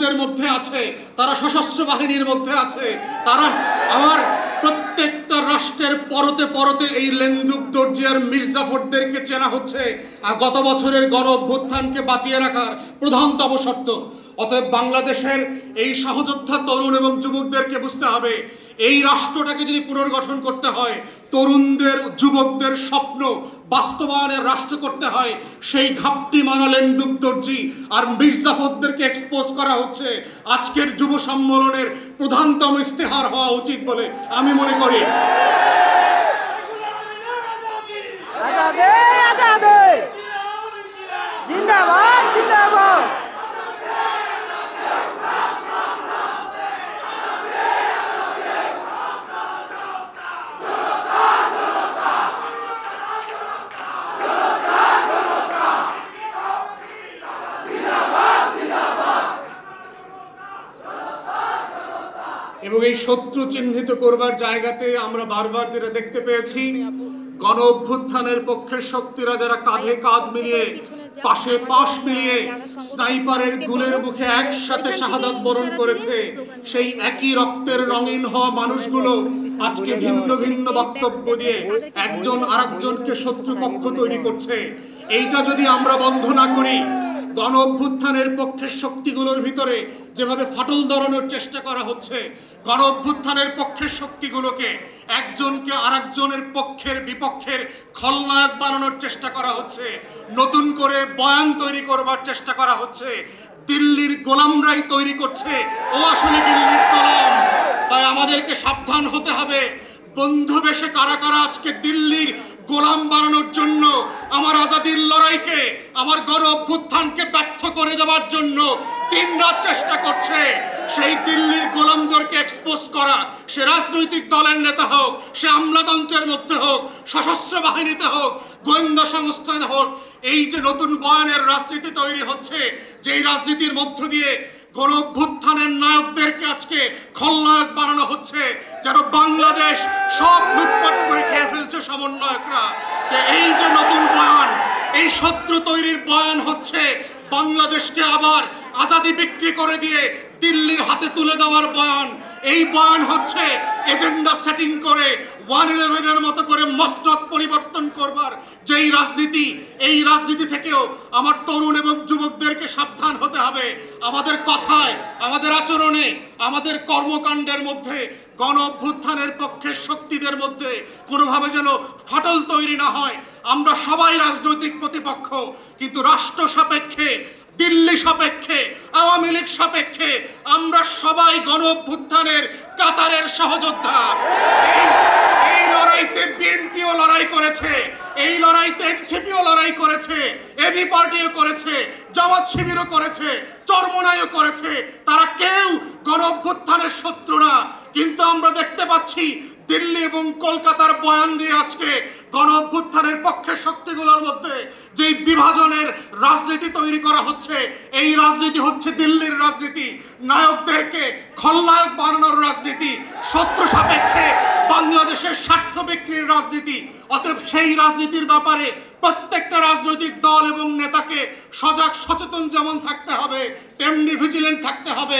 আমলাতন্ত্রের মধ্যে আছে, তারা সশস্ত্র বাহিনীর মধ্যে আছে, তারা আমার প্রত্যেকটা রাষ্ট্রের পরতে পরতে এই লেন্দুক দর্জি আর মির্জাফরদেরকে চেনা হচ্ছে আর গত বছরের গণ অভ্যুত্থানকে বাঁচিয়ে রাখার প্রধানতম শর্ত। অতএব বাংলাদেশের এই সহযোদ্ধা তরুণ এবং যুবকদেরকে বুঝতে হবে, এই রাষ্ট্রটাকে যদি পুনর্গঠন করতে হয়, তরুণদের যুবকদের স্বপ্ন বাস্তবায়নের রাষ্ট্র করতে হয়, সেই ঘাপটি মারা লেন্দুক দর্জি আর মির্জাফরদেরকে এক্সপোজ করা হচ্ছে আজকের যুব সম্মেলনের প্রধানতম ইস্তেহার হওয়া উচিত বলে আমি মনে করি। জিন্দাবাদ জিন্দাবাদ। এবং এই শত্রু চিহ্নিত করবার জায়গাতে আমরা বারবার যেটা দেখতে পেয়েছি, গণ অভ্যুত্থানের পক্ষের শক্তিরা যারা কাঁধে কাঁধ মিলিয়ে পাশে পাশ মিলিয়ে স্নাইপারের গুলের মুখে একসাথে শাহাদাত বরণ করেছে, সেই একই রক্তের রঙিন হওয়া মানুষগুলো আজকে ভিন্ন ভিন্ন বক্তব্য দিয়ে একজন আরেকজনকে শত্রুপক্ষ তৈরি করছে। এইটা যদি আমরা বন্ধ না করি, গণ অভ্যুত্থানের পক্ষের শক্তিগুলোর ভিতরে যেভাবে ফাটল ধরানোর চেষ্টা করা হচ্ছে, গণ অভ্যুত্থানের পক্ষের শক্তিগুলোকে একজনকে আরেকজনের পক্ষের বিপক্ষের খলনায়ক বানানোর চেষ্টা করা হচ্ছে, নতুন করে বয়ান তৈরি করবার চেষ্টা করা হচ্ছে, দিল্লির গোলামরাই তৈরি করছে ও আসলে দিল্লির গোলাম। তাই আমাদেরকে সাবধান হতে হবে, বন্ধু বেশে কারা কারা আজকে দিল্লির গোলাম বানানোর জন্য আমার আজাদির লড়াইকে, আমার গণ অভ্যুত্থানকে ব্যর্থ করে দেওয়ার জন্য দিনরাত চেষ্টা করছে। সেই দিল্লির গোলামদেরকে এক্সপোজ করা, সে রাজনৈতিক দলের নেতা হোক, সে আমলাতন্ত্রের মধ্যে হোক, সশস্ত্র বাহিনীতে হোক, গোয়েন্দা সংস্থায় হোক, এই যে নতুন বয়ানের রাজনীতি তৈরি হচ্ছে, যেই রাজনীতির মধ্য দিয়ে গণ অভ্যুত্থানের নায়কদেরকে আজকে খলনায়ক বানানো হচ্ছে, যেন বাংলাদেশ সব লুটপাট করে খেয়ে ফেলছে সমন্বয়করা। এই যে নতুন বয়ান, এই শত্রু তৈরির বয়ান হচ্ছে বাংলাদেশকে আবার আজাদি বিক্রি করে দিয়ে দিল্লির হাতে তুলে দেওয়ার বয়ান। এই বয়ান হচ্ছে এজেন্ডা সেটিং করে 111-এর মতো করে মসনদ পরিবর্তন করবার যেই রাজনীতি, এই রাজনীতি থেকেও আমার তরুণ এবং যুবকদেরকে সাবধান হতে হবে। আমাদের কথায়, আমাদের আচরণে, আমাদের কর্মকাণ্ডের মধ্যে গণ অভ্যুত্থানের পক্ষের শক্তিদের মধ্যে কোনোভাবে যেন ফাটল তৈরি না হয়। আমরা সবাই রাজনৈতিক প্রতিপক্ষ, কিন্তু রাষ্ট্র সাপেক্ষে, দিল্লি সাপেক্ষে, আওয়ামী লীগ সাপেক্ষে আমরা সবাই গণ অভ্যুত্থানের কাতারের সহযোদ্ধা। এই লড়াইতে বিএনপিও লড়াই করেছে, এই লড়াইতে এনসিপিও লড়াই করেছে, এবি পার্টিও করেছে, জামাত শিবিরও করেছে, চরমনাইও করেছে। তারা কেউ গণ অভ্যুত্থানের শত্রু না। কিন্তু আমরা দেখতে পাচ্ছি দিল্লি এবং কলকাতার বয়ান দিয়ে আজকে গণ অভ্যুত্থানের পক্ষের শক্তিগুলোর মধ্যে যে বিভাজনের রাজনীতি তৈরি করা হচ্ছে, এই রাজনীতি হচ্ছে দিল্লির রাজনীতি, নায়কদেরকে খলনায়ক বানানোর রাজনীতি, শত্রু সাপেক্ষে বাংলাদেশের স্বার্থ বিক্রির রাজনীতি। অতএব সেই রাজনীতির ব্যাপারে প্রত্যেকটা রাজনৈতিক দল এবং নেতাকে সজাগ সচেতন যেমন থাকতে হবে, তেমনি ভিজিলেন্ট থাকতে হবে।